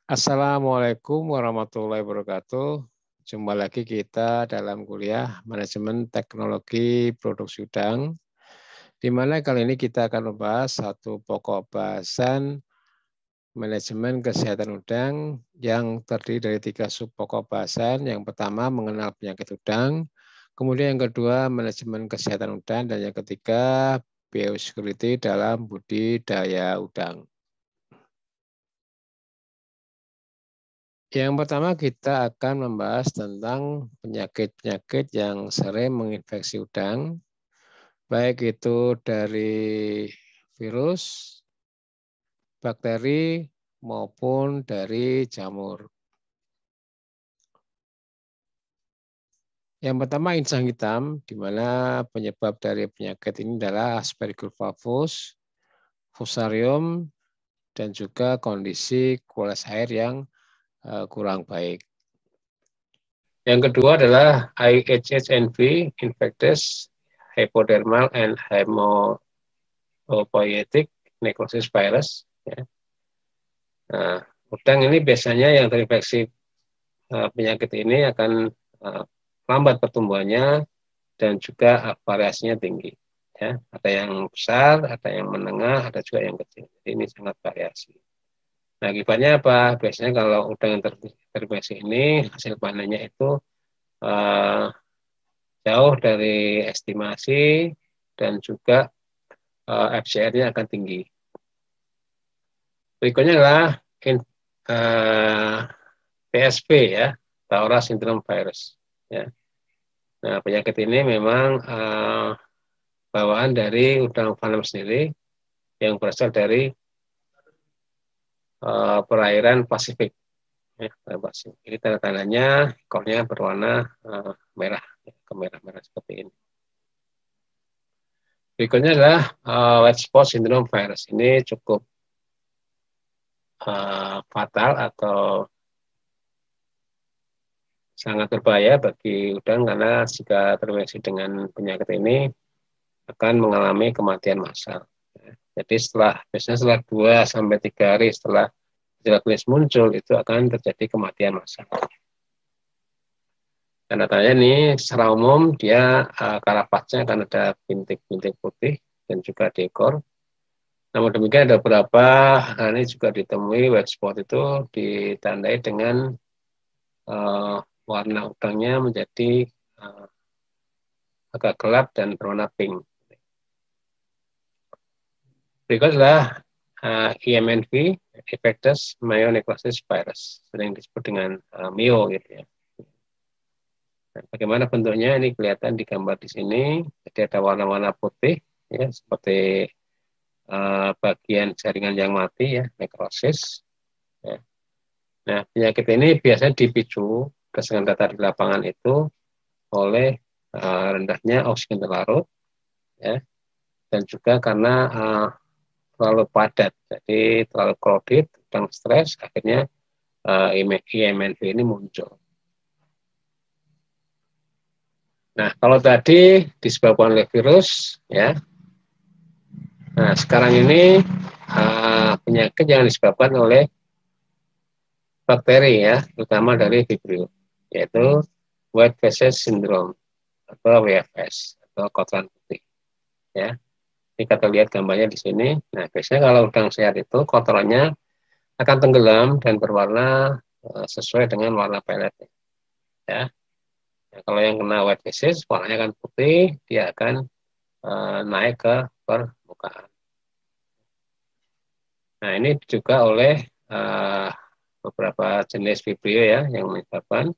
Assalamualaikum warahmatullahi wabarakatuh. Jumpa lagi kita dalam kuliah Manajemen Teknologi Produksi Udang, di mana kali ini kita akan membahas satu pokok bahasan manajemen kesehatan udang yang terdiri dari 3 sub pokok bahasan. Yang pertama mengenal penyakit udang, kemudian yang kedua manajemen kesehatan udang, dan yang ketiga biosecurity dalam budidaya udang. Yang pertama kita akan membahas tentang penyakit-penyakit yang sering menginfeksi udang, baik itu dari virus, bakteri, maupun dari jamur. Yang pertama insang hitam, di mana penyebab dari penyakit ini adalah Aspergillus, Fusarium, dan juga kondisi kualitas air yang kurang baik. Yang kedua adalah IHHNV, infectious hypodermal and hematopoietic necrosis virus. Ya. Nah, udang ini biasanya yang terinfeksi penyakit ini akan lambat pertumbuhannya dan juga variasinya tinggi. Ya. Ada yang besar, ada yang menengah, ada juga yang kecil. Jadi ini sangat variasi. Nah, akibatnya apa? Biasanya kalau udang yang terinfeksi ini, hasil panennya itu jauh dari estimasi dan juga FCR-nya akan tinggi. Berikutnya adalah PSV ya, Taura Syndrome Virus. Ya. Nah, penyakit ini memang bawaan dari udang fanam sendiri yang berasal dari perairan Pasifik. Ya, ini tanda-tandanya ekornya berwarna merah, kemerah-merah seperti ini. Berikutnya adalah white spot syndrome virus. Ini cukup fatal atau sangat berbahaya bagi udang karena jika terinfeksi dengan penyakit ini akan mengalami kematian massal. Jadi biasanya setelah 2-3 hari setelah gejala klinis muncul itu akan terjadi kematian massal. Tanda-tandanya ini secara umum dia karapasnya akan ada bintik-bintik putih dan juga di ekor. Namun demikian ada beberapa ini juga ditemui white spot itu ditandai dengan warna udangnya menjadi agak gelap dan berwarna pink. Berikut adalah IMNV, infectious myonecrosis virus, sering disebut dengan MIO gitu ya. Nah, bagaimana bentuknya ini kelihatan di gambar di sini. Jadi ada warna-warna putih ya, seperti bagian jaringan yang mati ya, nekrosis. Ya. Nah, penyakit ini biasanya dipicu berdasarkan data di lapangan itu oleh rendahnya oksigen terlarut ya, dan juga karena terlalu padat, jadi terlalu crowded dan stres, akhirnya IMNV ini muncul. Nah, kalau tadi disebabkan oleh virus, ya. Nah, sekarang ini penyakit yang disebabkan oleh bakteri, ya, terutama dari Vibrio, yaitu White Feces Syndrome atau WFS atau kotoran putih, ya. Ini kita lihat gambarnya di sini. Nah, biasanya kalau udang sehat itu kotorannya akan tenggelam dan berwarna sesuai dengan warna pelet, ya. Nah, kalau yang kena white feces, warnanya akan putih, dia akan naik ke permukaan. Nah, ini juga oleh beberapa jenis Vibrio ya yang menyebabkan,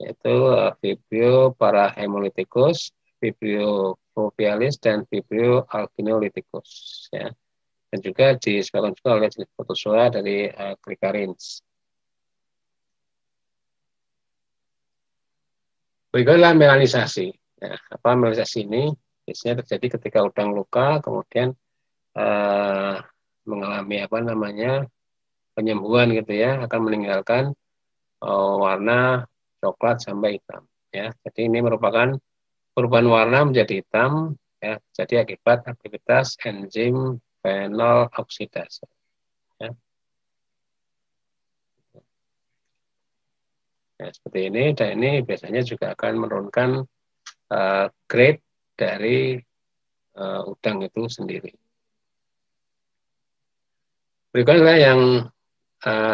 yaitu Vibrio parahemolyticus, Vibrio fovealis, dan Vibrio alginolithicus ya. Dan juga disebabkan juga oleh jenis protozoa dari Clicarins. Berikutnya melanisasi. Nah, apa melanisasi ini? Biasanya terjadi ketika udang luka, kemudian mengalami penyembuhan gitu ya, akan meninggalkan warna coklat sampai hitam. Ya, jadi ini merupakan perubahan warna menjadi hitam, ya, jadi akibat aktivitas enzim fenol oksidase. Ya. Ya, seperti ini, dan ini biasanya juga akan menurunkan grade dari udang itu sendiri. Berikutnya yang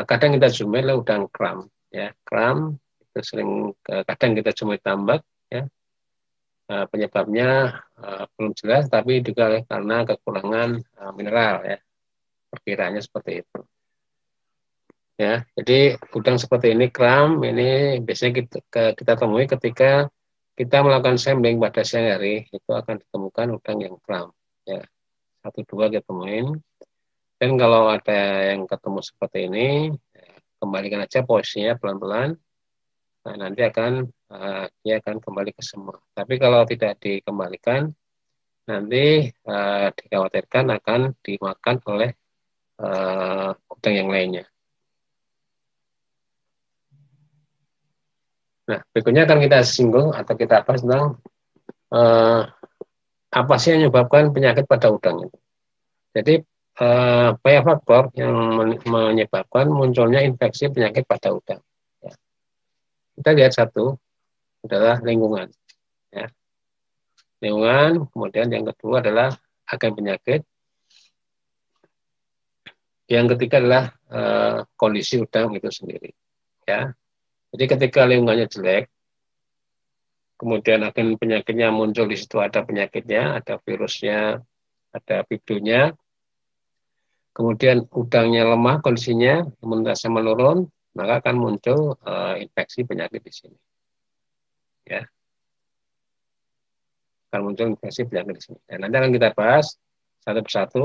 kadang kita jumpai adalah udang kram. Ya, kram itu sering kadang kita jumpai tambak. Ya, penyebabnya belum jelas, tapi juga karena kekurangan mineral. Ya, perkiraannya seperti itu. Ya, jadi udang seperti ini kram, ini biasanya kita temui ketika kita melakukan sampling pada siang hari, itu akan ditemukan udang yang kram. Ya, 1-2 kita temuin. Dan kalau ada yang ketemu seperti ini, kembalikan aja posisinya pelan-pelan. Nah, nanti dia akan kembali ke semua. Tapi kalau tidak dikembalikan, nanti dikhawatirkan akan dimakan oleh udang yang lainnya. Nah, berikutnya akan kita singgung atau kita bahas tentang apa sih yang menyebabkan penyakit pada udang itu. Jadi banyak faktor yang menyebabkan munculnya infeksi penyakit pada udang. Ya. Kita lihat satu adalah lingkungan. Ya. Lingkungan, kemudian yang kedua adalah agen penyakit. Yang ketiga adalah kondisi udang itu sendiri. Ya. Jadi ketika lingkungannya jelek, kemudian agen penyakitnya muncul di situ, ada penyakitnya, ada virusnya, ada pidunya, kemudian udangnya lemah kondisinya, imunitasnya menurun, maka akan muncul infeksi penyakit di sini. Ya, akan muncul infeksi penyakit di sini. Dan nanti akan kita bahas satu persatu,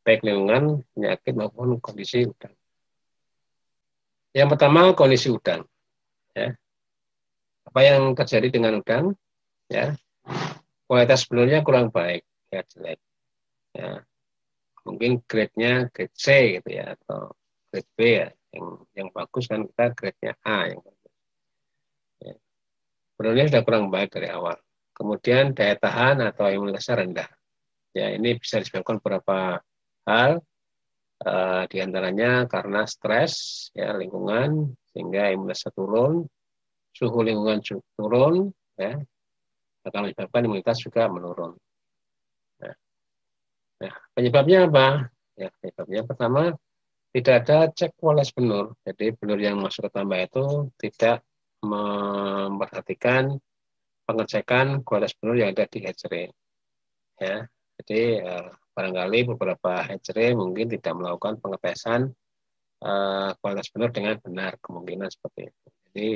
baik lingkungan, penyakit maupun kondisi udang. Yang pertama kondisi udang. Ya. Apa yang terjadi dengan udang? Ya, kualitas telurnya kurang baik, ya jelek. Ya, mungkin grade-nya grade C gitu ya, atau grade B ya. Yang bagus kan kita grade-nya A yang bagus. Ya. Telurnya sudah kurang baik dari awal. Kemudian daya tahan atau imunitasnya rendah. Ya, ini bisa disebabkan beberapa hal, di antaranya karena stres, ya lingkungan, sehingga imunitasnya turun, suhu lingkungan turun, ya, akan menyebabkan imunitas juga menurun. Nah, penyebabnya apa? Ya, penyebabnya pertama tidak ada cek kualitas benur. Jadi benur yang masuk ke tambak itu tidak memperhatikan pengecekan kualitas benur yang ada di hatchery. Ya, jadi barangkali beberapa hatchery mungkin tidak melakukan pengetesan kualitas benur dengan benar, kemungkinan seperti itu. Jadi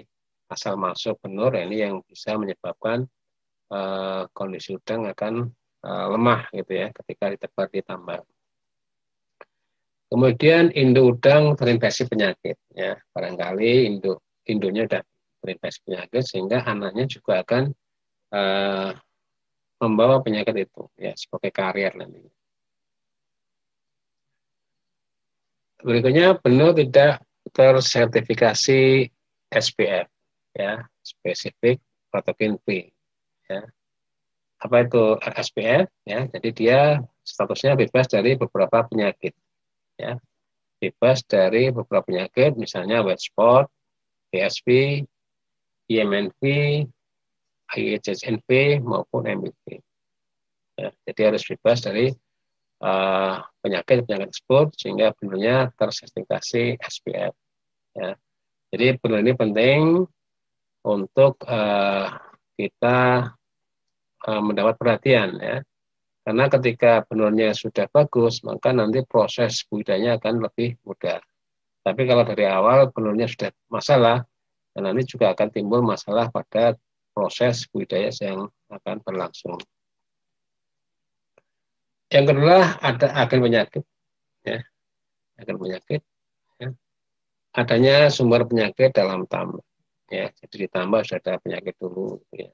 asal masuk benur ini yang bisa menyebabkan kondisi udang akan lemah gitu ya ketika ditebar di tambak. Kemudian induk udang terinfeksi penyakit, ya barangkali induknya sudah terinfeksi penyakit sehingga anaknya juga akan membawa penyakit itu, ya sebagai karier nanti. Berikutnya benur tidak tersertifikasi SPF, ya spesifik patogen free, ya. Apa itu SPF? Ya, jadi dia statusnya bebas dari beberapa penyakit, ya bebas dari beberapa penyakit, misalnya white spot, PSV, IMNV, IHHNV maupun MIV. Ya, jadi harus bebas dari penyakit-penyakit tersebut sehingga benurnya tersertifikasi SPF. Ya. Jadi benur ini penting untuk kita mendapat perhatian, ya. Karena ketika benurnya sudah bagus, maka nanti proses budidayanya akan lebih mudah. Tapi kalau dari awal benurnya sudah masalah, dan nanti juga akan timbul masalah pada proses budidaya yang akan berlangsung. Yang kedua ada agen penyakit, ya agen penyakit, ya. Adanya sumber penyakit dalam tambak, ya jadi di tambak sudah ada penyakit dulu, ya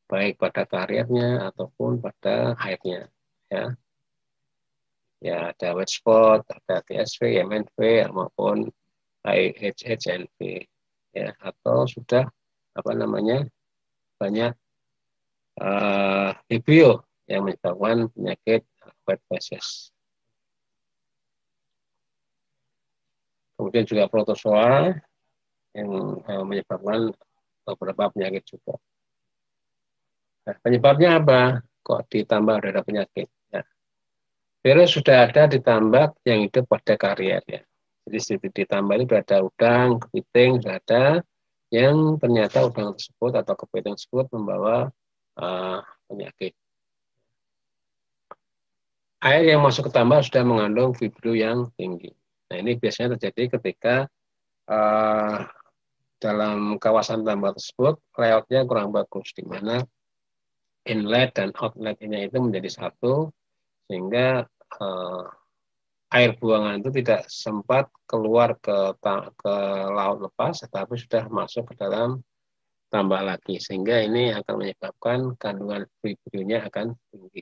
baik pada kariernya ataupun pada airnya, ya ada white spot, ada TSV, MNV maupun IHHNV, ya atau sudah banyak Vibrio yang menyebabkan penyakit white phases. Kemudian juga protozoa, yang menyebabkan beberapa penyakit juga. Nah, penyebabnya apa? Kok ditambah ada penyakit? Ya. Virus sudah ada di tambak yang hidup pada karier ya. Jadi di tambak itu ada udang, kepiting, sudah ada yang ternyata udang tersebut atau kepiting tersebut membawa penyakit. Air yang masuk ke tambak sudah mengandung Vibrio yang tinggi. Nah ini biasanya terjadi ketika dalam kawasan tambak tersebut layoutnya kurang bagus, di mana inlet dan outletnya itu menjadi satu, sehingga air buangan itu tidak sempat keluar ke laut lepas, tetapi sudah masuk ke dalam tambak lagi, sehingga ini akan menyebabkan kandungan Vibrio-nya akan tinggi.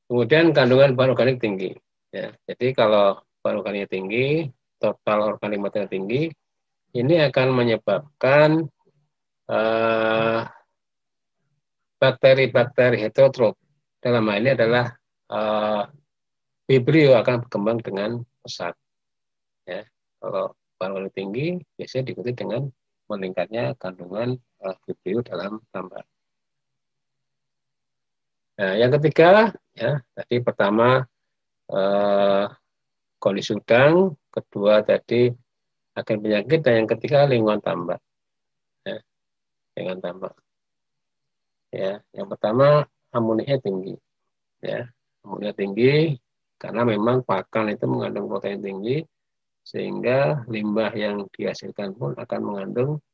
Kemudian kandungan bahan organik tinggi. Ya, jadi kalau bahan organik tinggi, total organik material tinggi, ini akan menyebabkan bakteri-bakteri heterotrof. Dalam hal ini adalah Vibrio akan berkembang dengan pesat. Ya, kalau bahan organik tinggi, biasanya diikuti dengan meningkatnya kandungan Vibrio dalam tambak. Nah, yang ketiga, ya, tadi pertama kondisi udang, kedua tadi agen penyakit, dan yang ketiga lingkungan tambak. Ya, lingkungan tambak. Ya, yang pertama amoniaknya tinggi. Ya, amoniak tinggi karena memang pakan itu mengandung protein tinggi, sehingga limbah yang dihasilkan pun akan mengandung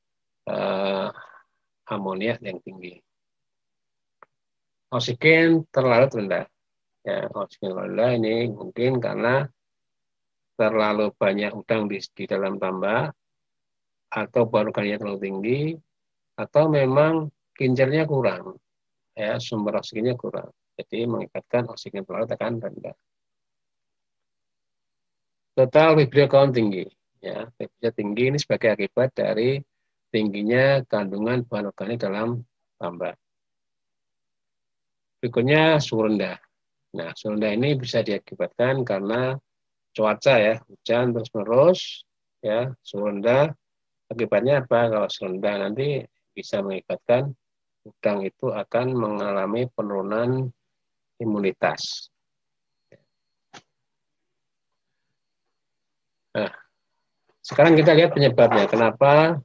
amoniak yang tinggi. Oksigen terlalu rendah. Ya, oksigen rendah ini mungkin karena terlalu banyak udang di dalam tambak, atau bahan organiknya terlalu tinggi, atau memang kincirnya kurang, ya, sumber oksigennya kurang. Jadi mengibatkan oksigen terlalu tekan rendah. Total Vibrio count tinggi. Ya, Vibrio tinggi ini sebagai akibat dari tingginya kandungan bahan organik dalam tambak. Berikutnya suhu rendah. Nah, suhu rendah ini bisa diakibatkan karena cuaca ya, hujan terus-menerus, ya, suhu rendah. Akibatnya apa? Kalau suhu rendah nanti bisa mengibatkan udang itu akan mengalami penurunan imunitas. Nah, sekarang kita lihat penyebabnya. Kenapa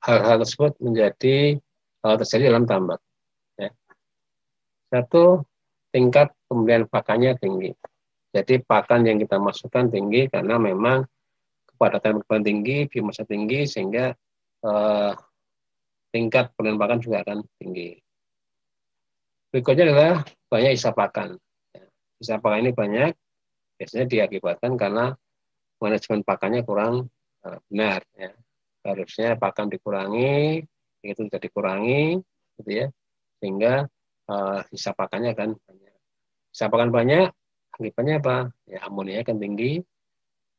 hal-hal tersebut menjadi terjadi dalam tambak? Ya. Satu, tingkat pemberian pakannya tinggi. Jadi pakan yang kita masukkan tinggi karena memang kepadatan pakan tinggi, biomasa tinggi, sehingga tingkat pemberian pakan juga akan tinggi. Berikutnya adalah banyak sisa pakan. Sisa pakan ini banyak, biasanya diakibatkan karena manajemen pakannya kurang benar. Ya. Harusnya pakan dikurangi, itu tidak dikurangi, gitu ya, sehingga sisa pakannya akan banyak. Sisa pakan banyak, akibatnya apa? Ya, amonia akan tinggi,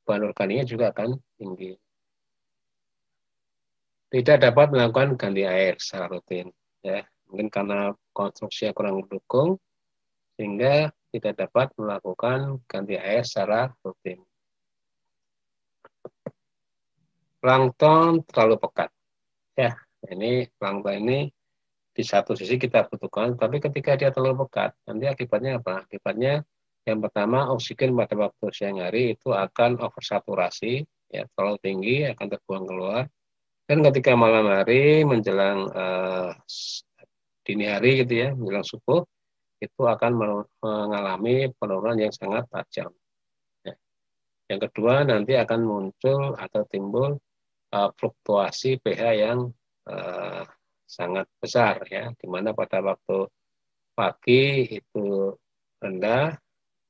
bahan organiknya juga akan tinggi. Tidak dapat melakukan ganti air secara rutin. Ya. Mungkin karena konstruksinya kurang mendukung, sehingga tidak dapat melakukan ganti air secara rutin. Plankton terlalu pekat. Ya, ini plankton ini di satu sisi kita butuhkan, tapi ketika dia terlalu pekat, nanti akibatnya apa? Akibatnya yang pertama, oksigen pada waktu siang hari itu akan oversaturasi, ya, terlalu tinggi, akan terbuang keluar. Dan ketika malam hari menjelang dini hari gitu ya, menjelang subuh, itu akan mengalami penurunan yang sangat tajam. Ya. Yang kedua, nanti akan muncul atau timbul fluktuasi pH yang sangat besar, ya, di mana pada waktu pagi itu rendah,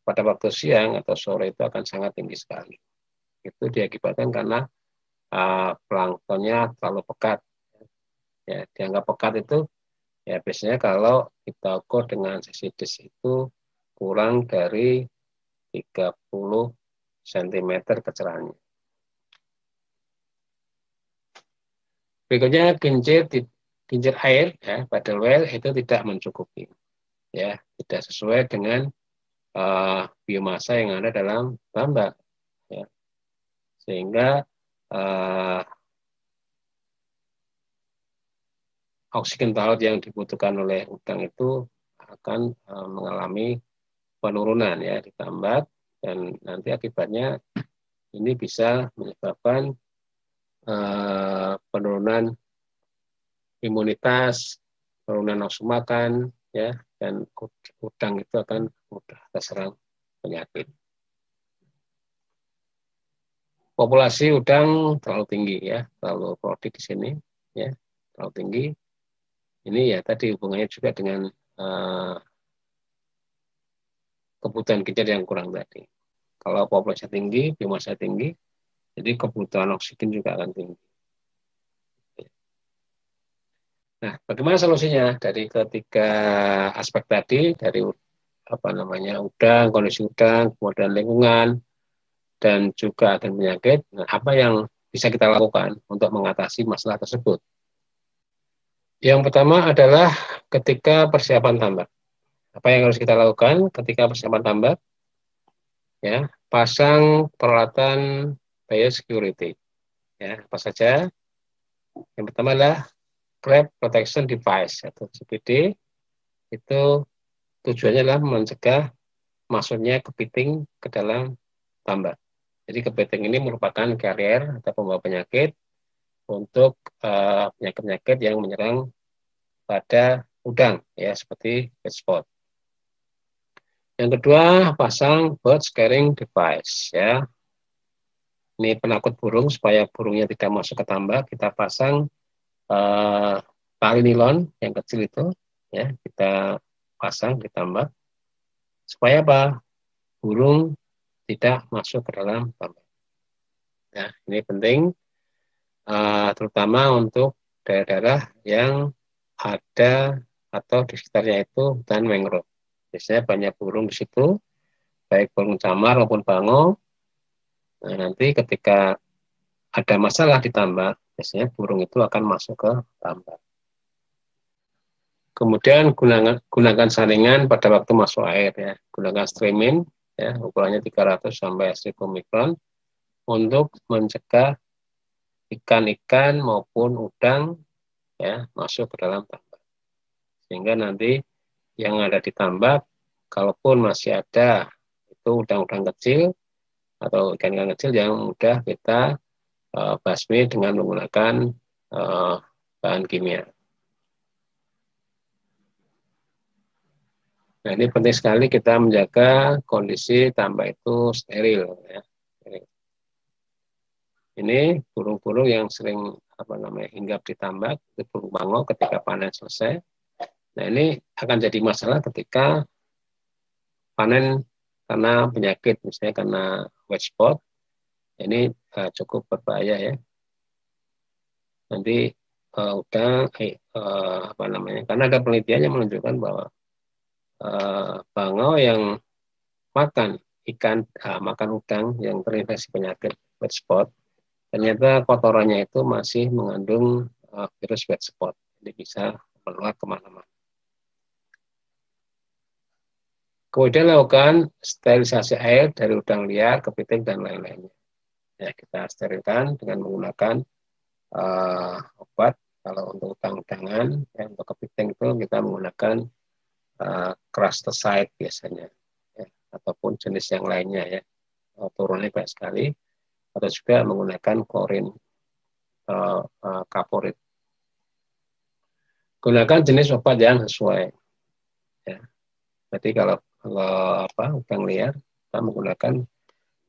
pada waktu siang atau sore itu akan sangat tinggi sekali. Itu diakibatkan karena planktonnya terlalu pekat. Ya, dianggap pekat itu ya biasanya kalau kita ukur dengan CCDS itu kurang dari 30 cm kecerahannya. Berikutnya kincir air, ya, paddle well itu tidak mencukupi, ya, tidak sesuai dengan biomasa yang ada dalam tambak, ya. Sehingga uh, oksigen laut yang dibutuhkan oleh udang itu akan mengalami penurunan ya, ditambat, dan nanti akibatnya ini bisa menyebabkan penurunan imunitas, penurunan nafsu makan, ya, dan udang itu akan mudah terserang penyakit. Populasi udang terlalu tinggi ya, terlalu produktif di sini, ya, terlalu tinggi. Ini ya tadi hubungannya juga dengan kebutuhan kita yang kurang tadi. Kalau populasi tinggi, biomasa tinggi, jadi kebutuhan oksigen juga akan tinggi. Nah, bagaimana solusinya dari ketiga aspek tadi, dari udang, kondisi udang, kemudian lingkungan, dan juga agen penyakit. Nah, apa yang bisa kita lakukan untuk mengatasi masalah tersebut? Yang pertama adalah ketika persiapan tambak. Apa yang harus kita lakukan ketika persiapan tambak? Ya, pasang peralatan biosecurity. Ya, apa saja? Yang pertama adalah Crab Protection Device atau CPD. Itu tujuannya adalah mencegah masuknya kepiting ke dalam tambak. Jadi kepiting ini merupakan karier atau pembawa penyakit untuk penyakit-penyakit yang menyerang pada udang, ya, seperti bird spot. Yang kedua, pasang bird scaring device, ya. Ini penakut burung supaya burungnya tidak masuk ke tambak. Kita pasang tali nilon yang kecil itu, ya, kita pasang di tambak supaya apa? Burung tidak masuk ke dalam tambak. Nah, ini penting, terutama untuk daerah-daerah yang ada atau di sekitarnya itu hutan mangrove. Biasanya banyak burung di situ, baik burung camar maupun bango. Nah, nanti ketika ada masalah di tambak, biasanya burung itu akan masuk ke tambak. Kemudian gunakan saringan pada waktu masuk air, ya. Gunakan streaming, ya, ukurannya 300 sampai 1000 mikron untuk mencegah ikan-ikan maupun udang, ya, masuk ke dalam tambak. Sehingga nanti yang ada di tambak, kalaupun masih ada itu udang-udang kecil atau ikan-ikan kecil yang mudah kita basmi dengan menggunakan bahan kimia. Nah, ini penting sekali kita menjaga kondisi tambak itu steril, ya. Ini burung-burung yang sering hinggap di tambak, itu burung bango ketika panen selesai. Nah, ini akan jadi masalah ketika panen karena penyakit, misalnya karena white spot. Ini cukup berbahaya, ya. Nanti karena ada penelitian yang menunjukkan bahwa bangau yang makan ikan, makan udang yang terinfeksi penyakit white spot, ternyata kotorannya itu masih mengandung virus white spot, jadi bisa menular kemana-mana. Kemudian lakukan sterilisasi air dari udang liar, kepiting, dan lain-lainnya. Ya, kita sterilkan dengan menggunakan obat. Kalau untuk udang-udangan, ya, untuk kepiting itu kita menggunakan krustaside biasanya, ya, ataupun jenis yang lainnya, ya, turunnya banyak sekali, atau juga menggunakan klorin kaporit. Gunakan jenis obat yang sesuai, ya. Berarti kalau udang liar, kita menggunakan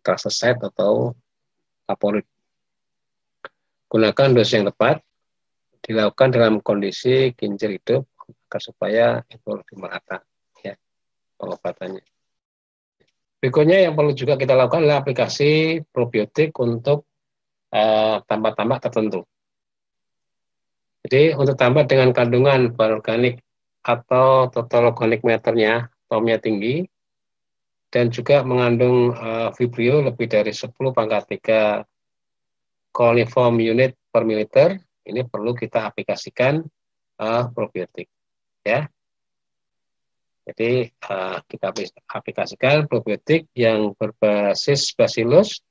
krustaside atau kaporit. Gunakan dosis yang tepat, dilakukan dalam kondisi kincir hidup agar supaya itu lebih merata, ya, pengobatannya. Berikutnya yang perlu juga kita lakukan adalah aplikasi probiotik untuk tambak-tambak tertentu. Jadi untuk tambak dengan kandungan bahan organik atau total organic matter-nya, TOM-nya tinggi, dan juga mengandung Vibrio lebih dari 10 pangkat 3 coliform unit per mililiter, ini perlu kita aplikasikan probiotik, ya. Jadi kita aplikasikan probiotik yang berbasis Bacillus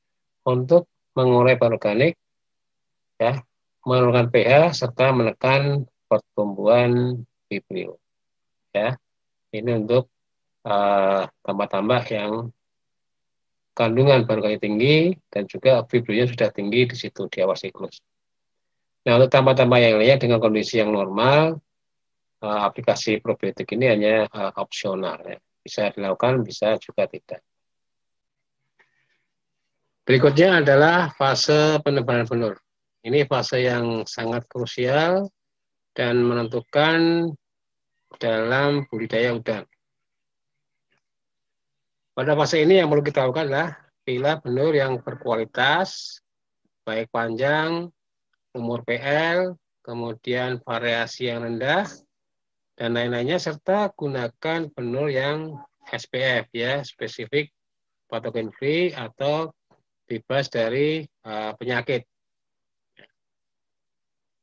untuk mengurai bahan organik ya, menurunkan pH serta menekan pertumbuhan vibrio. Ya, ini untuk tambah-tambah yang kandungan bahan organik tinggi dan juga vibrionya sudah tinggi di situ di awal siklus. Nah, untuk tambah-tambah yang lainnya dengan kondisi yang normal, aplikasi probiotik ini hanya opsional. Ya. Bisa dilakukan, bisa juga tidak. Berikutnya adalah fase penebalan benur. Ini fase yang sangat krusial dan menentukan dalam budidaya udang. Pada fase ini yang perlu kita lakukan adalah pilih benur yang berkualitas, baik panjang, umur PL, kemudian variasi yang rendah, dan lain-lainnya, serta gunakan benur yang SPF, ya, spesifik pathogen free atau bebas dari penyakit.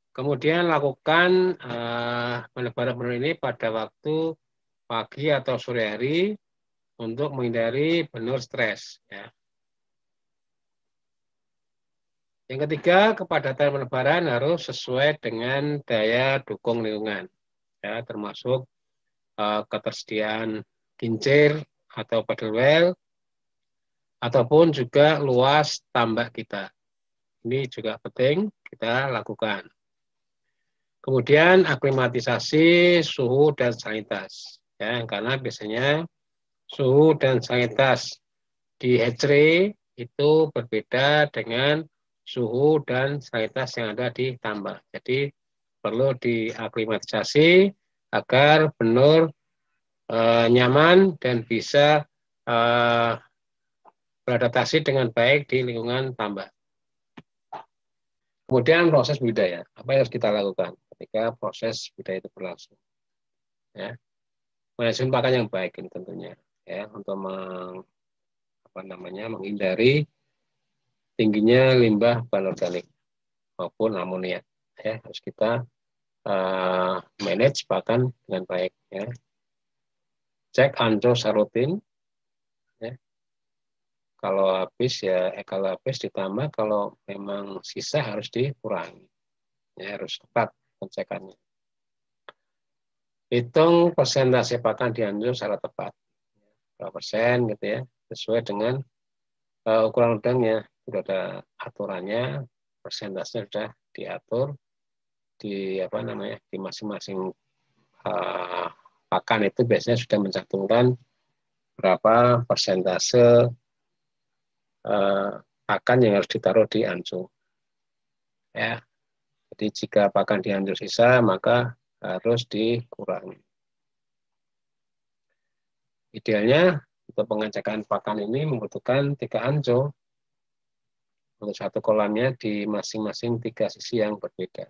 Kemudian lakukan penebalan benur ini pada waktu pagi atau sore hari untuk menghindari benur stres. Ya. Yang ketiga, kepadatan penebalan harus sesuai dengan daya dukung lingkungan, ya, termasuk ketersediaan kincir atau paddle well, ataupun juga luas tambak kita. Ini juga penting kita lakukan. Kemudian aklimatisasi suhu dan salinitas, ya, karena biasanya suhu dan salinitas di hatchery itu berbeda dengan suhu dan salinitas yang ada di tambak. Jadi perlu diaklimatisasi agar benur nyaman dan bisa beradaptasi dengan baik di lingkungan tambak. Kemudian proses budidaya, apa yang harus kita lakukan ketika proses budidaya itu berlangsung? Ya, manajemen pakan yang baik ini tentunya, ya, untuk menghindari tingginya limbah bahan organik maupun amonia. Ya, harus kita manage pakan dengan baik. Ya. Cek ancur rutin. Ya. Kalau habis ditambah, kalau memang sisa harus dikurangi. Ya, harus tepat pengecekannya. Hitung persentase pakan di ancur secara tepat. Berapa persen gitu ya, sesuai dengan ukuran udangnya. Sudah ada aturannya, persentasenya sudah diatur di di masing-masing pakan itu biasanya sudah mencantumkan berapa persentase pakan yang harus ditaruh di ancur. Ya, jadi jika pakan di ancur sisa, maka harus dikurangi. Idealnya untuk pengecekan pakan ini membutuhkan 3 ancur untuk satu kolamnya di masing-masing 3 sisi yang berbeda.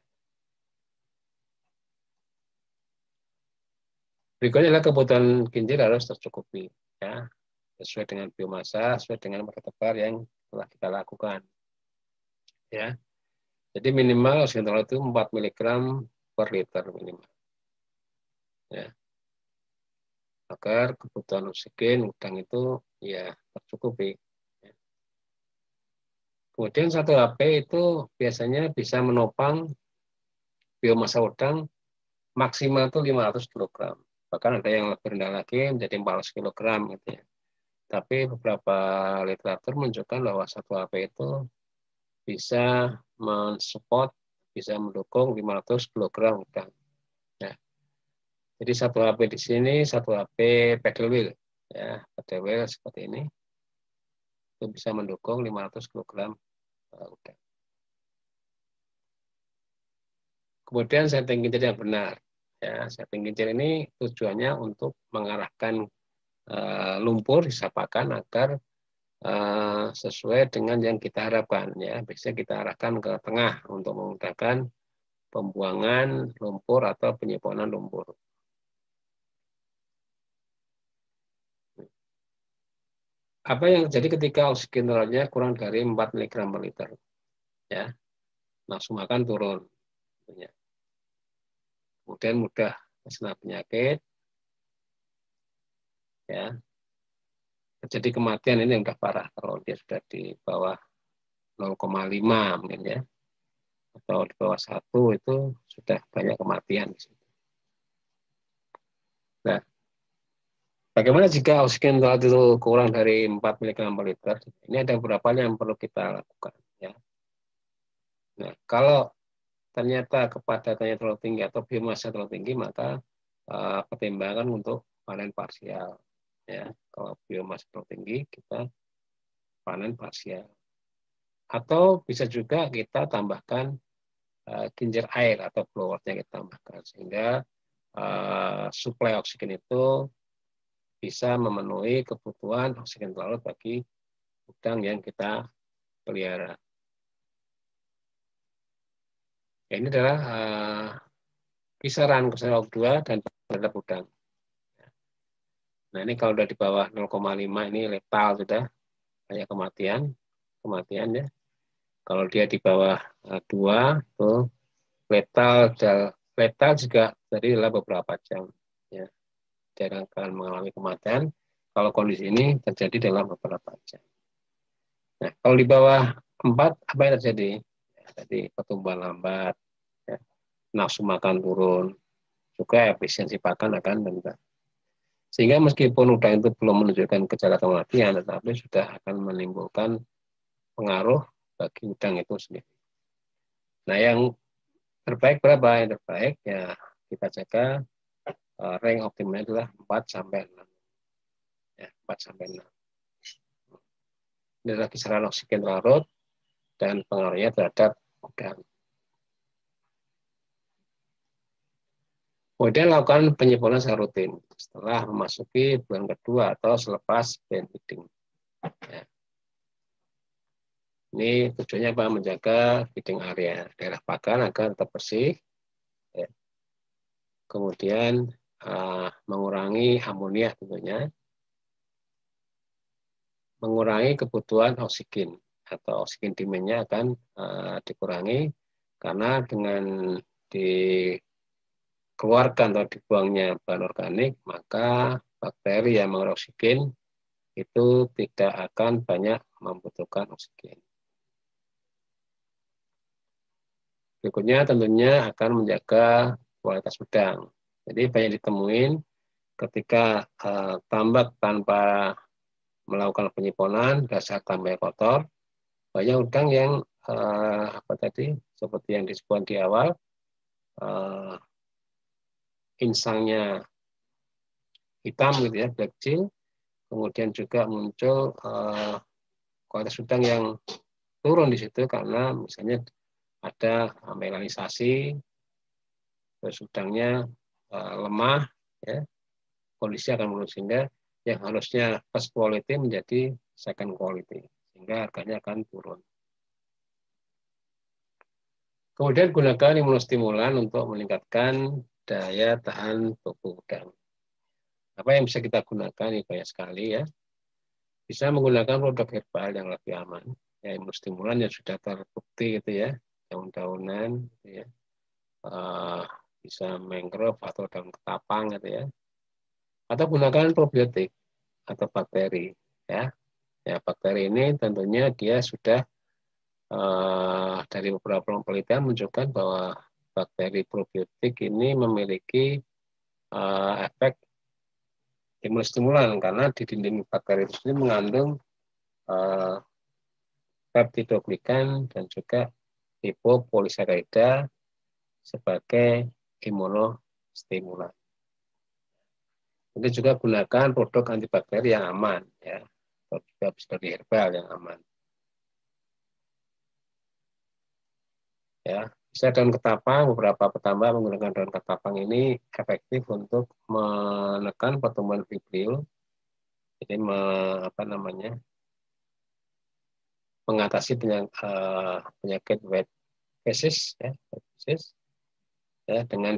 Berikutnya adalah kebutuhan kincir harus tercukupi, ya, sesuai dengan biomasa, sesuai dengan marka tebar yang telah kita lakukan. Ya, jadi minimal oksigen itu 4 mg per liter minimal. Ya, agar kebutuhan oksigen udang itu ya tercukupi. Ya. Kemudian 1 HP itu biasanya bisa menopang biomasa udang maksimal itu 500 kg. Bahkan ada yang lebih rendah lagi menjadi 400 kg gitu ya. Tapi beberapa literatur menunjukkan bahwa 1 HP itu bisa mensupport, bisa mendukung 500 kg udang. Ya. Jadi 1 HP di sini, 1 HP paddle wheel, ya, paddle wheel seperti ini, itu bisa mendukung 500 kg udang. Kemudian setting kincir yang benar. Ya, setting kincir ini tujuannya untuk mengarahkan lumpur sisa pakan agar sesuai dengan yang kita harapkan. Ya, biasanya kita arahkan ke tengah untuk memudahkan pembuangan lumpur atau penyimpanan lumpur. Apa yang terjadi ketika oksigen totalnya kurang dari 4 mg per liter? Ya, nafsu makan turun. Kemudian mudah terkena penyakit. Ya, terjadi kematian ini yang sudah parah kalau dia sudah di bawah 0,5 mungkin ya. atau di bawah 1 itu sudah banyak kematian di situ. Nah, bagaimana jika oksigen laut itu kurang dari 4 mg per liter? Ini ada beberapa yang perlu kita lakukan. Ya. Nah, kalau ternyata kepadatannya terlalu tinggi atau biomasa terlalu tinggi, maka pertimbangan untuk panen parsial. Ya, kalau biomasa terlalu tinggi, kita panen parsial. Atau bisa juga kita tambahkan kincir air atau blowernya kita tambahkan sehingga suplai oksigen itu bisa memenuhi kebutuhan oksigen laut bagi udang yang kita pelihara. Ya, ini adalah kisaran O2 dan terhadap udang. Nah, ini kalau sudah di bawah 0,5 ini letal sudah, banyak kematian ya. Kalau dia di bawah 2 itu letal juga dari dalam beberapa jam ya. Dia akan mengalami kematian kalau kondisi ini terjadi dalam beberapa jam. Nah, kalau di bawah 4 apa yang terjadi? Ya, tadi pertumbuhan lambat, ya, nafsu makan turun, juga efisiensi pakan akan meningkat. Sehingga meskipun udang itu belum menunjukkan gejala kematian, tetapi sudah akan menimbulkan pengaruh bagi udang itu sendiri. Nah, yang terbaik berapa? Yang terbaik ya kita jaga rank optimalnya adalah 4 sampai 6. Ya, 4 sampai 6. Ini adalah kisaran oksigen larut dan pengaruhnya terhadap udang. Kemudian lakukan penyimpanan secara rutin setelah memasuki bulan kedua atau selepas band feeding. Ya. Ini tujuannya apa? Menjaga feeding area daerah pakan agar tetap bersih. Ya. Kemudian mengurangi amonia tentunya, mengurangi kebutuhan oksigen atau oksigen demand-nya akan dikurangi karena dengan dikeluarkan atau dibuangnya bahan organik, maka bakteri yang mengelola oksigen itu tidak akan banyak membutuhkan oksigen. Berikutnya tentunya akan menjaga kualitas udang. Jadi banyak ditemuin ketika tambak tanpa melakukan penyimpanan, dasar tambaknya kotor, banyak udang yang seperti yang disebut di awal, insangnya hitam gitu ya, black gill, kemudian juga muncul kualitas udang yang turun di situ karena misalnya ada melanisasi, terus udangnya lemah, ya, kondisi akan menurun sehingga yang harusnya first quality menjadi second quality, sehingga harganya akan turun. Kemudian gunakan imunostimulan untuk meningkatkan daya tahan tubuh udang. Apa yang bisa kita gunakan? Ini banyak sekali ya. Bisa menggunakan produk herbal yang lebih aman. Ya, imunostimulan yang sudah terbukti gitu ya, daun-daunan gitu ya. Bisa mangrove atau daun ketapang gitu ya. Atau gunakan probiotik atau bakteri ya. Ya, bakteri ini tentunya dia sudah dari beberapa penelitian menunjukkan bahwa bakteri probiotik ini memiliki efek imunostimulan karena di dinding bakteri itu sendiri mengandung peptidoglikan dan juga lipopolisakarida sebagai imunostimulan. Itu juga gunakan produk antibakteri yang aman ya, atau juga dari herbal yang aman. Ya, bisa daun ketapang, beberapa petambak menggunakan daun ketapang ini efektif untuk menekan pertumbuhan fibril, jadi mengatasi penyakit white phases ya, ya dengan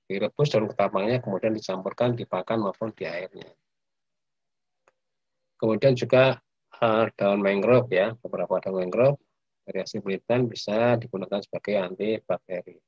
direbus daun ketapangnya kemudian dicampurkan di pakan maupun di airnya. Kemudian juga daun mangrove ya, beberapa daun mangrove variasi Britan bisa digunakan sebagai antibakteri.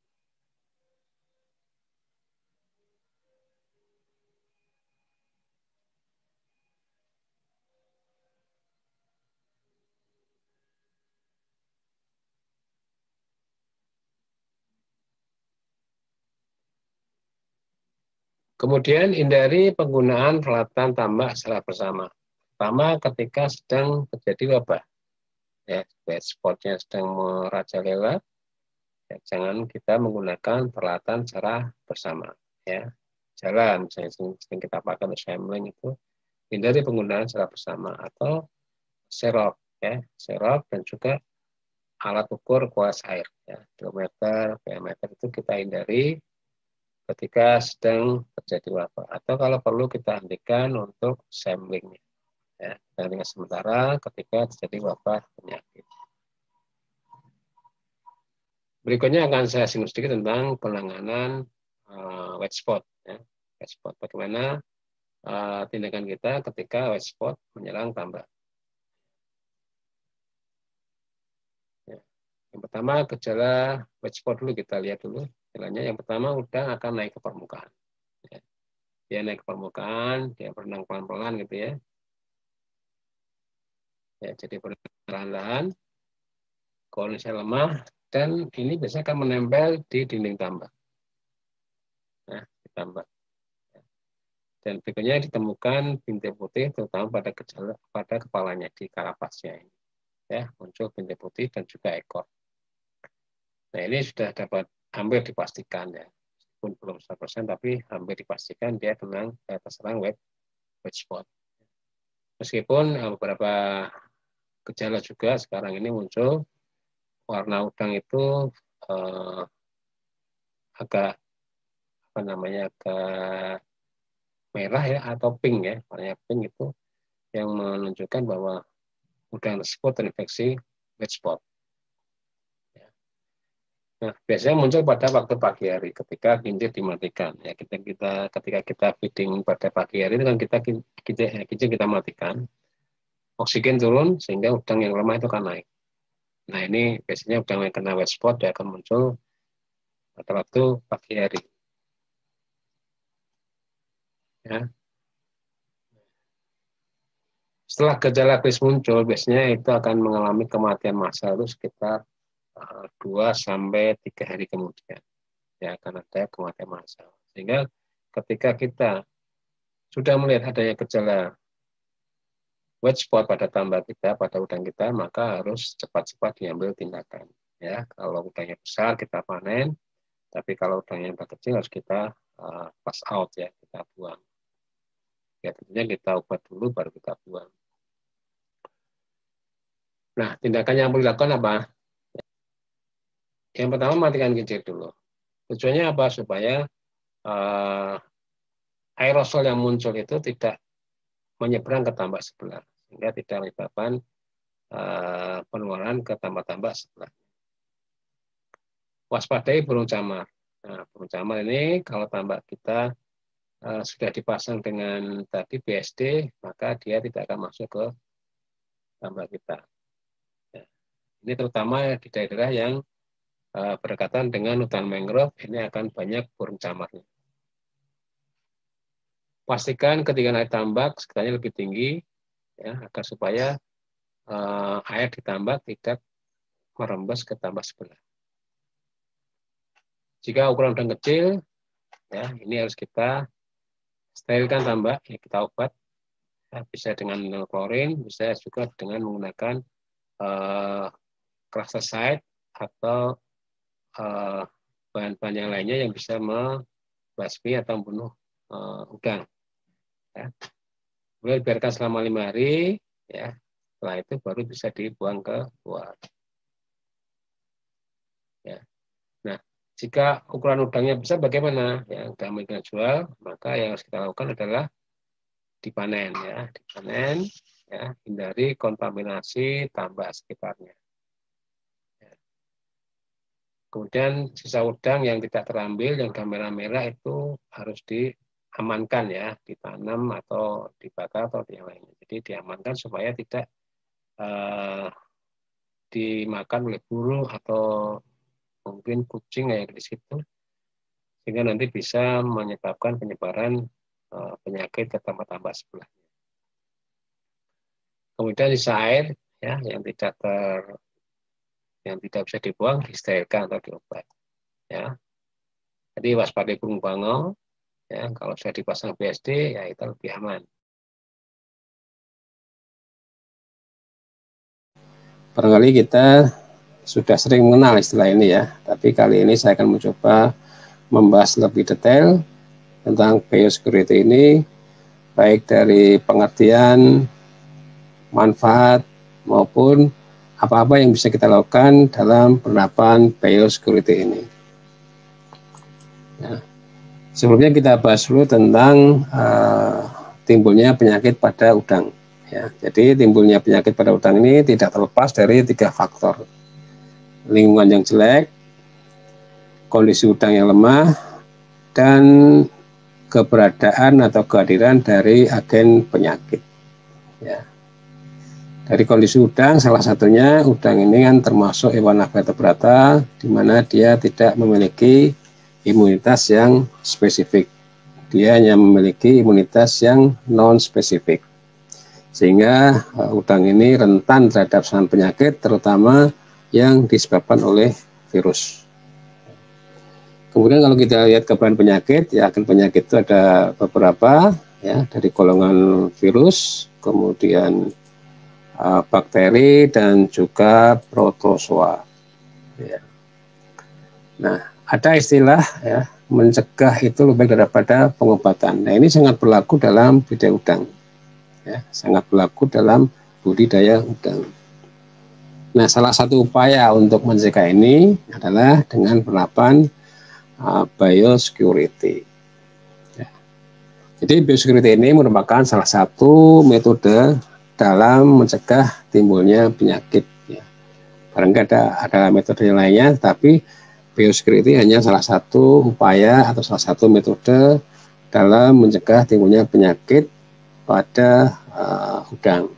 Kemudian hindari penggunaan peralatan tambak secara bersama. Pertama ketika sedang terjadi wabah, ya, white spotnya sedang merajalela, ya, jangan kita menggunakan peralatan secara bersama. Ya, jalan misalnya sering kita pakai untuk sampling itu, hindari penggunaan secara bersama atau serok, ya, serok dan juga alat ukur kuas air, ya, hidrometer, pH itu kita hindari ketika sedang terjadi wabah atau kalau perlu kita hentikan untuk sampling, ya, dengan sementara ketika terjadi wabah penyakit. Berikutnya akan saya singgung sedikit tentang penanganan white spot, ya. White spot bagaimana tindakan kita ketika white spot menyerang tambak. Ya. Yang pertama gejala white spot dulu kita lihat dulu. Gejalanya yang pertama udang akan naik ke permukaan. Ya. Dia naik ke permukaan, dia berenang pelan-pelan gitu ya. Ya, jadi perlahan-lahan, kondisi lemah, dan ini biasanya akan menempel di dinding tambak. Nah, di tambak. Dan berikutnya ditemukan bintik putih, terutama pada gejala pada kepalanya di karapasnya ini. Ya, muncul bintik putih dan juga ekor. Nah, ini sudah dapat hampir dipastikan ya. Meskipun belum 100%, tapi hampir dipastikan dia terserang white spot. Meskipun beberapa gejala juga sekarang ini muncul, warna udang itu agak agak merah ya atau pink ya, warnanya pink itu yang menunjukkan bahwa udang tersebut terinfeksi white spot. Nah, biasanya muncul pada waktu pagi hari ketika kincir dimatikan. Ya, ketika kita feeding pada pagi hari itu kan kincir kita matikan, oksigen turun sehingga udang yang lemah itu akan naik. Nah, ini biasanya udang yang kena white spot dia akan muncul pada waktu pagi hari. Ya. Setelah gejala klinis muncul, biasanya itu akan mengalami kematian massal itu sekitar 2-3 hari kemudian. Ya, akan ada kematian massal. Sehingga ketika kita sudah melihat adanya gejala white spot pada tambak kita, pada udang kita, maka harus cepat-cepat diambil tindakan. Ya, kalau udangnya besar kita panen, tapi kalau udangnya kecil harus kita pass out ya, kita buang. Ya, tentunya kita obat dulu baru kita buang. Nah, tindakan yang perlu dilakukan apa? Yang pertama matikan kincir dulu. Tujuannya apa? Supaya aerosol yang muncul itu tidak menyeberang ke tambak sebelah, sehingga tidak menyebabkan penularan ke tambak-tambak sebelah. Waspadai burung camar. Nah, burung camar ini kalau tambak kita sudah dipasang dengan tadi BSD, maka dia tidak akan masuk ke tambak kita. Ya. Ini terutama di daerah yang berdekatan dengan hutan mangrove, ini akan banyak burung camarnya. Pastikan ketika naik tambak sekitarnya lebih tinggi, ya, agar supaya air di tambak tidak merembes ke tambak sebelah. Jika ukuran udang kecil, ya, ini harus kita sterilkan tambak, ya, kita obat, ya, bisa dengan klorin, bisa juga dengan menggunakan krasaside atau bahan-bahan yang lainnya yang bisa membasmi atau membunuh udang. Ya. Kemudian biarkan selama 5 hari, ya. Setelah itu baru bisa dibuang ke luar. Ya. Nah, jika ukuran udangnya besar bagaimana? Yang kami ingin jual, maka yang harus kita lakukan adalah dipanen, ya, dipanen, ya, hindari kontaminasi tambak sekitarnya. Ya. Kemudian sisa udang yang tidak terambil, yang udah merah-merah itu harus diamankan ya, ditanam atau dibakar atau yang lainnya. Jadi diamankan supaya tidak dimakan oleh burung atau mungkin kucing yang di situ, sehingga nanti bisa menyebabkan penyebaran penyakit ke tambak-tambak sebelah. Kemudian sisa air ya yang tidak bisa dibuang disterilkan atau diobat. Ya. Jadi waspadai burung bangau, Ya, kalau sudah dipasang BSD, ya itu lebih aman. Barangkali kita sudah sering mengenal istilah ini ya, tapi kali ini saya akan mencoba membahas lebih detail tentang biosecurity ini, baik dari pengertian, manfaat, maupun apa-apa yang bisa kita lakukan dalam penerapan biosecurity ini. Ya. Sebelumnya kita bahas dulu tentang timbulnya penyakit pada udang. Ya, jadi timbulnya penyakit pada udang ini tidak terlepas dari 3 faktor. Lingkungan yang jelek, kondisi udang yang lemah, dan keberadaan atau kehadiran dari agen penyakit. Ya. Dari kondisi udang, salah satunya udang ini kan termasuk hewan vertebrata, di mana dia tidak memiliki imunitas yang spesifik. Dia hanya memiliki imunitas yang non-spesifik. Sehingga udang ini rentan terhadap serangan penyakit, terutama yang disebabkan oleh virus. Kemudian kalau kita lihat kebahan penyakit, ya agen penyakit itu ada beberapa, ya, dari golongan virus, kemudian bakteri, dan juga protozoa. Ya. Nah, ada istilah ya, mencegah itu lebih baik daripada pengobatan. Nah, ini sangat berlaku dalam budidaya udang. Ya, sangat berlaku dalam budidaya udang. Nah, salah satu upaya untuk mencegah ini adalah dengan penerapan biosecurity. Ya. Jadi biosecurity ini merupakan salah satu metode dalam mencegah timbulnya penyakit. Ya. Barangkali ada metode yang lainnya, tapi biosecurity hanya salah satu upaya atau salah satu metode dalam mencegah timbulnya penyakit pada udang.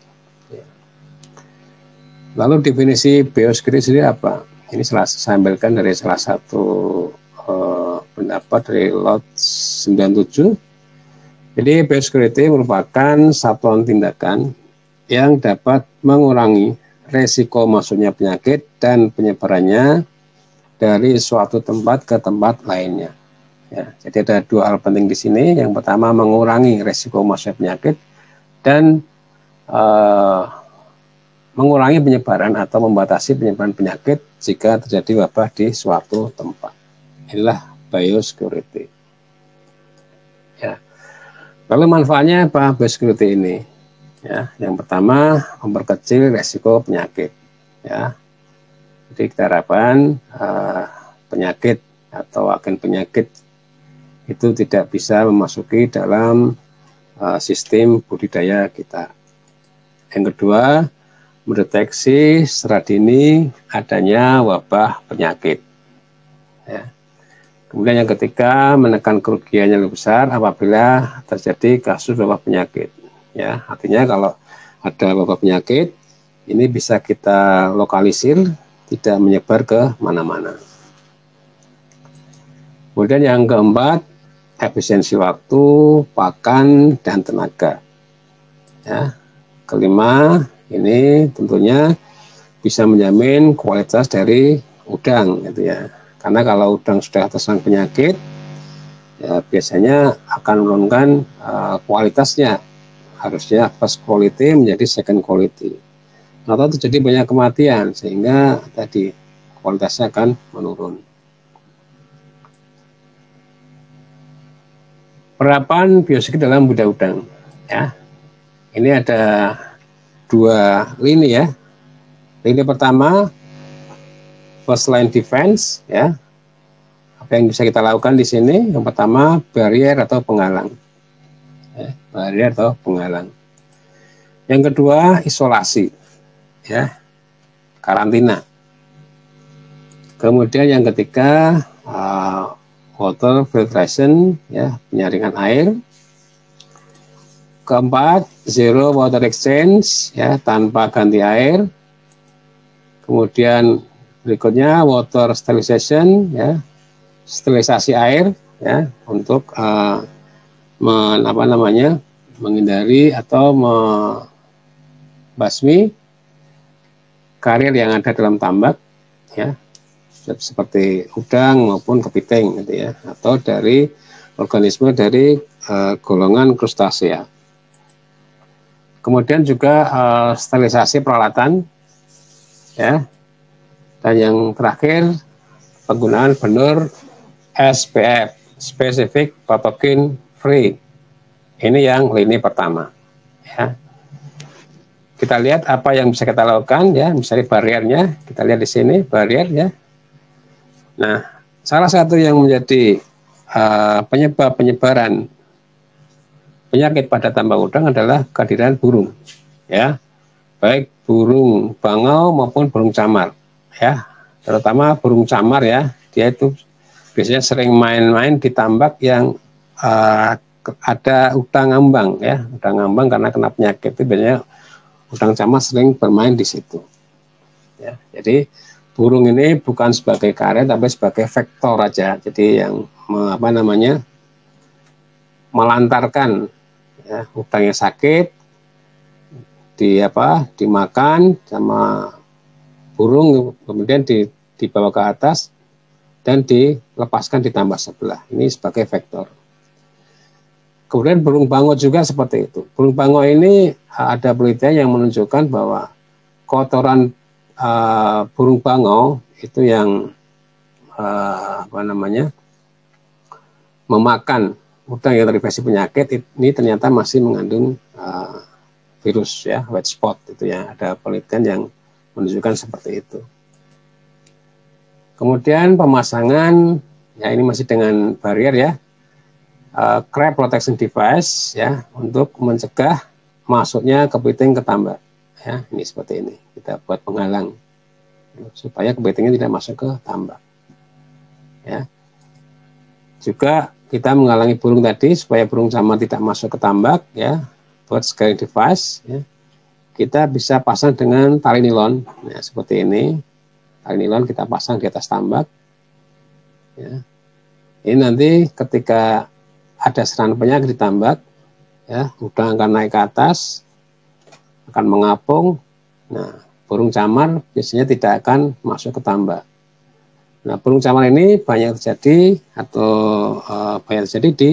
Lalu definisi biosecurity sendiri apa? Ini saya ambilkan dari salah satu pendapat dari Lot 97. Jadi biosecurity merupakan satuan tindakan yang dapat mengurangi resiko masuknya penyakit dan penyebarannya dari suatu tempat ke tempat lainnya. Ya, jadi ada 2 hal penting di sini. Yang pertama, mengurangi resiko masuknya penyakit, dan mengurangi penyebaran atau membatasi penyebaran penyakit jika terjadi wabah di suatu tempat. Inilah biosecurity. Ya. Lalu manfaatnya apa biosecurity ini? Ya, yang pertama, memperkecil resiko penyakit. Ya. Jadi kita harapkan penyakit atau agen penyakit itu tidak bisa memasuki dalam sistem budidaya kita. Yang kedua, mendeteksi secara dini adanya wabah penyakit. Ya. Kemudian yang ketiga, menekan kerugian yang lebih besar apabila terjadi kasus wabah penyakit. Ya, artinya kalau ada wabah penyakit, ini bisa kita lokalisir, tidak menyebar ke mana-mana. Kemudian yang keempat, efisiensi waktu, pakan, dan tenaga. Ya. Kelima, ini tentunya bisa menjamin kualitas dari udang, gitu ya. Karena kalau udang sudah terserang penyakit, ya biasanya akan menurunkan kualitasnya. Harusnya first quality menjadi second quality. Atau terjadi banyak kematian, sehingga tadi kualitasnya akan menurun. Penerapan biosecurity dalam budidaya udang. Ya, ini ada 2 lini ya. Lini pertama, first line defense, ya. Apa yang bisa kita lakukan di sini? Yang pertama, barrier atau penghalang. Ya, barrier atau penghalang. Yang kedua, isolasi, ya, karantina. Kemudian yang ketiga, water filtration, ya, penyaringan air. Keempat, zero water exchange, ya, tanpa ganti air. Kemudian berikutnya water sterilization, ya, sterilisasi air, ya, untuk menghindari atau membasmi karier yang ada dalam tambak, ya, seperti udang maupun kepiting, gitu ya, atau dari organisme dari golongan krustasea. Kemudian juga sterilisasi peralatan, ya. Dan yang terakhir penggunaan benur SPF, Specific Pathogen Free. Ini yang lini pertama. Ya. Kita lihat apa yang bisa kita lakukan, ya, misalnya bariernya. Kita lihat di sini barier, ya. Nah, salah satu yang menjadi penyebab penyebaran penyakit pada tambak udang adalah kehadiran burung, ya, baik burung bangau maupun burung camar, ya, terutama burung camar, ya, dia itu biasanya sering main-main di tambak yang ada udang ngambang, ya, udang ngambang karena kena penyakit itu biasanya udang camar sering bermain di situ, ya. Jadi burung ini bukan sebagai karier tapi sebagai vektor aja, jadi yang melantarkan, ya, udangnya sakit dimakan sama burung, kemudian dibawa ke atas dan dilepaskan di tambak sebelah. Ini sebagai vektor. Kemudian burung bangau juga seperti itu. Burung bangau ini ada penelitian yang menunjukkan bahwa kotoran burung bangau itu yang memakan udang yang terinfeksi penyakit ini ternyata masih mengandung virus, ya, white spot itu, ya. Ada penelitian yang menunjukkan seperti itu. Kemudian pemasangan, ya, ini masih dengan barrier, ya, crab protection device, ya, untuk mencegah masuknya kepiting ke tambak, ya. Ini seperti ini kita buat penghalang supaya kepitingnya tidak masuk ke tambak, ya. Juga kita menghalangi burung tadi supaya burung camar tidak masuk ke tambak, ya, buat scaring device, ya. Kita bisa pasang dengan tali nilon, ya, seperti ini. Tali nilon kita pasang di atas tambak, ya. Ini nanti ketika ada serangan penyakit di tambak, ya, udang akan naik ke atas, akan mengapung. Nah, burung camar biasanya tidak akan masuk ke tambak. Nah, burung camar ini banyak terjadi di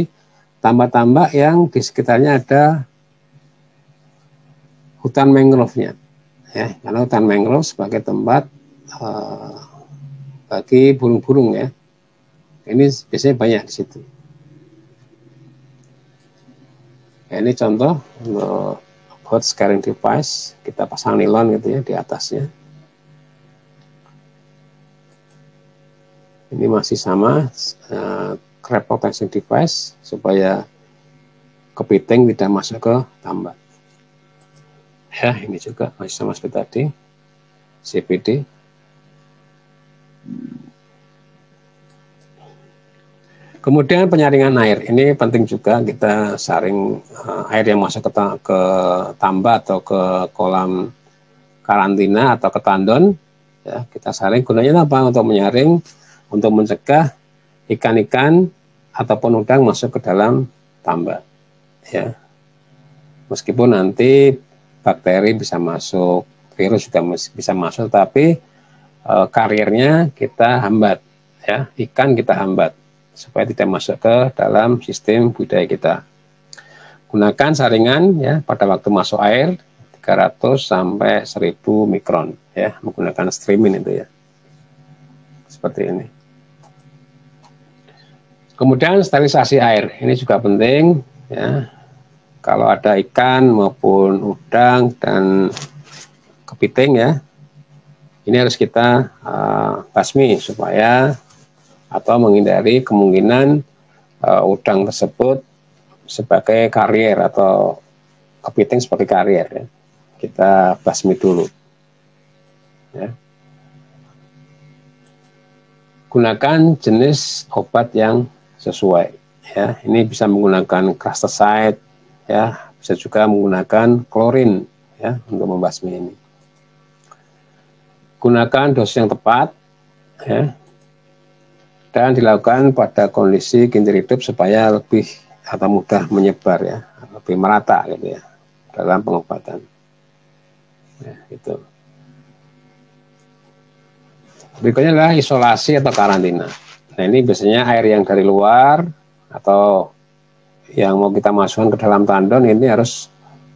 tambak-tambak yang di sekitarnya ada hutan mangrove-nya, ya, karena hutan mangrove sebagai tempat bagi burung-burung, ya. Ini biasanya banyak di situ. Ya, ini contoh untuk bird scaring device, kita pasang nilon gitu, ya, di atasnya. Ini masih sama, crab protection device supaya kepiting tidak masuk ke tambak. Ya, ini juga masih sama seperti tadi, CPD. Kemudian penyaringan air, ini penting juga, kita saring air yang masuk ke tambak atau ke kolam karantina atau ke tandon, ya, kita saring. Gunanya apa? Untuk menyaring, untuk mencegah ikan-ikan ataupun udang masuk ke dalam tambak, ya. Meskipun nanti bakteri bisa masuk, virus juga bisa masuk, tapi kariernya kita hambat, ya, ikan kita hambat supaya tidak masuk ke dalam sistem budidaya kita. Gunakan saringan, ya, pada waktu masuk air 300 sampai 1000 mikron, ya, menggunakan streaming itu, ya, seperti ini. Kemudian sterilisasi air, ini juga penting, ya. Kalau ada ikan maupun udang dan kepiting, ya, ini harus kita basmi supaya atau menghindari kemungkinan udang tersebut sebagai karier atau kepiting sebagai karier, ya. Kita basmi dulu, ya. Gunakan jenis obat yang sesuai, ya. Ini bisa menggunakan krustaside, ya, bisa juga menggunakan klorin, ya, untuk membasmi ini. Gunakan dosis yang tepat, ya, dan dilakukan pada kondisi kincir hidup supaya lebih atau mudah menyebar, ya, lebih merata gitu, ya, dalam pengobatan, ya, itu. Berikutnya adalah isolasi atau karantina. Nah, ini biasanya air yang dari luar atau yang mau kita masukkan ke dalam tandon, ini harus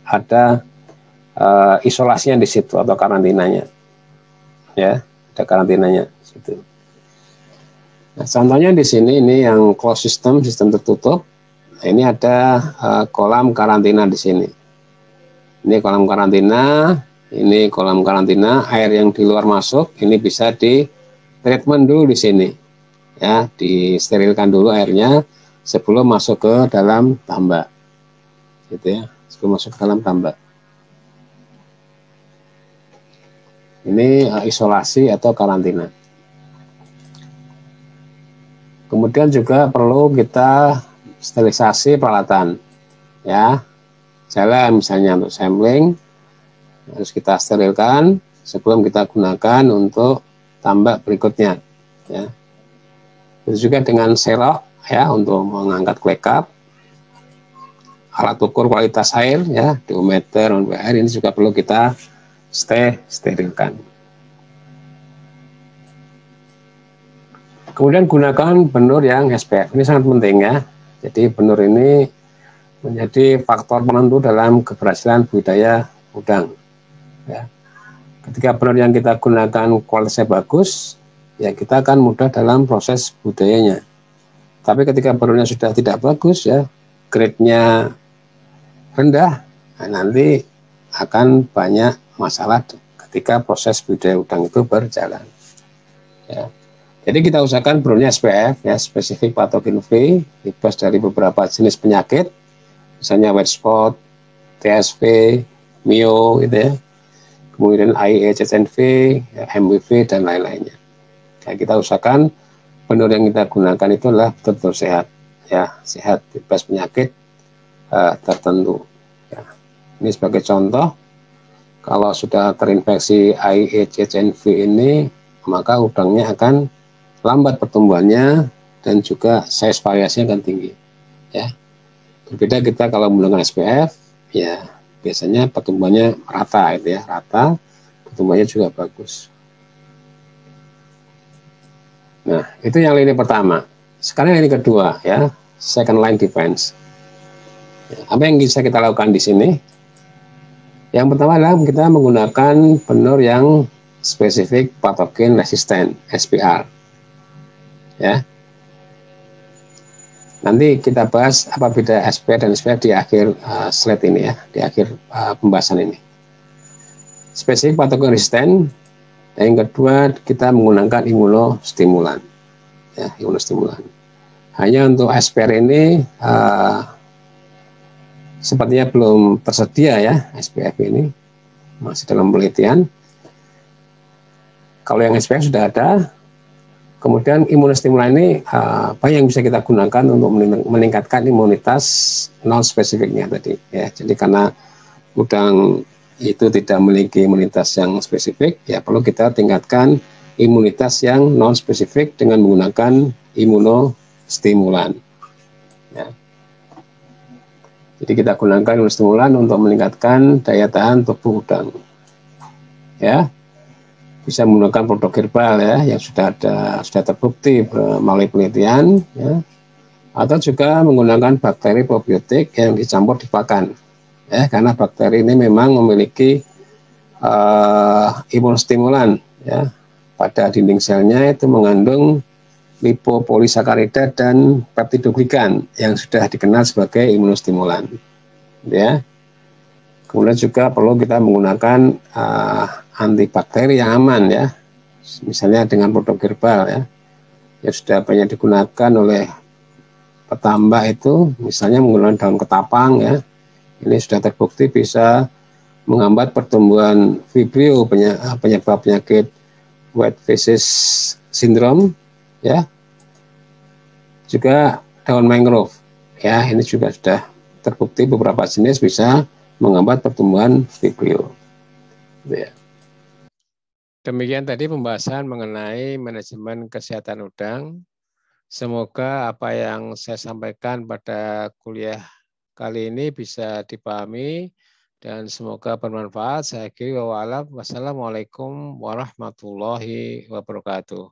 ada isolasinya di situ atau karantinanya, ya, ada karantinanya di situ. Nah, contohnya di sini ini yang closed system, sistem tertutup. Nah, ini ada kolam karantina di sini. Ini kolam karantina, ini kolam karantina. Air yang di luar masuk, ini bisa di treatment dulu di sini, ya, disterilkan dulu airnya sebelum masuk ke dalam tambak, gitu ya, sebelum masuk ke dalam tambak. Ini isolasi atau karantina. Kemudian juga perlu kita sterilisasi peralatan, ya, jalan misalnya untuk sampling harus kita sterilkan sebelum kita gunakan untuk tambak berikutnya, ya. Itu juga dengan serok, ya, untuk mengangkat clay cup, alat ukur kualitas air, ya, diometer, air ini juga perlu kita sterilkan. Kemudian gunakan benur yang SPF, ini sangat penting, ya. Jadi benur ini menjadi faktor penentu dalam keberhasilan budidaya udang, ya. Ketika benur yang kita gunakan kualitasnya bagus, ya kita akan mudah dalam proses budidayanya. Tapi ketika benurnya sudah tidak bagus, ya, grade-nya rendah, nah nanti akan banyak masalah ketika proses budidaya udang itu berjalan, ya. Jadi kita usahakan benurnya SPF, ya, spesifik patogen free, bebas dari beberapa jenis penyakit, misalnya white spot, TSV, Mio, gitu ya. Kemudian IECCNV, ya, MWV, dan lain-lainnya. Ya, kita usahakan benur yang kita gunakan itu adalah betul-betul sehat, ya, sehat, bebas penyakit tertentu. Ya. Ini sebagai contoh, kalau sudah terinfeksi IECCNV ini, maka udangnya akan lambat pertumbuhannya dan juga size variasinya akan tinggi, ya. Berbeda kita kalau menggunakan SPF, ya biasanya pertumbuhannya rata, itu ya, rata, pertumbuhannya juga bagus. Nah, itu yang lini pertama. Sekarang lini kedua, ya, second line defense. Ya, apa yang bisa kita lakukan di sini? Yang pertama adalah kita menggunakan benur yang spesifik patogen resisten, SPR. Ya, nanti kita bahas apa beda SPR dan SPR di akhir slide ini, ya, di akhir pembahasan ini. Spesifik patogen resisten. Yang kedua, kita menggunakan imunostimulan, ya, imunostimulan. Hanya untuk SPR ini sepertinya belum tersedia, ya, SPF ini masih dalam penelitian. Kalau yang SPF sudah ada. Kemudian imunostimulan ini apa yang bisa kita gunakan untuk meningkatkan imunitas non spesifiknya tadi, ya. Jadi karena udang itu tidak memiliki imunitas yang spesifik, ya perlu kita tingkatkan imunitas yang non spesifik dengan menggunakan imunostimulan, ya. Jadi kita gunakan imunostimulan untuk meningkatkan daya tahan tubuh udang, ya. Bisa menggunakan produk herbal, ya, yang sudah terbukti melalui penelitian, ya, atau juga menggunakan bakteri probiotik yang dicampur di pakan, ya, karena bakteri ini memang memiliki imunostimulan, ya. Pada dinding selnya itu mengandung lipopolisakarida dan peptidoglikan yang sudah dikenal sebagai imunostimulan, ya. Kemudian juga perlu kita menggunakan antibakteri yang aman, ya, misalnya dengan produk herbal, ya, yang sudah banyak digunakan oleh petambak itu, misalnya menggunakan daun ketapang, ya, ini sudah terbukti bisa menghambat pertumbuhan Vibrio, penyebab penyakit white phases syndrome, ya. Juga daun mangrove, ya, ini juga sudah terbukti beberapa jenis bisa menghambat pertumbuhan Vibrio, ya. Demikian tadi pembahasan mengenai manajemen kesehatan udang. Semoga apa yang saya sampaikan pada kuliah kali ini bisa dipahami dan semoga bermanfaat. Saya akhiri wa a'lam. Wassalamualaikum warahmatullahi wabarakatuh.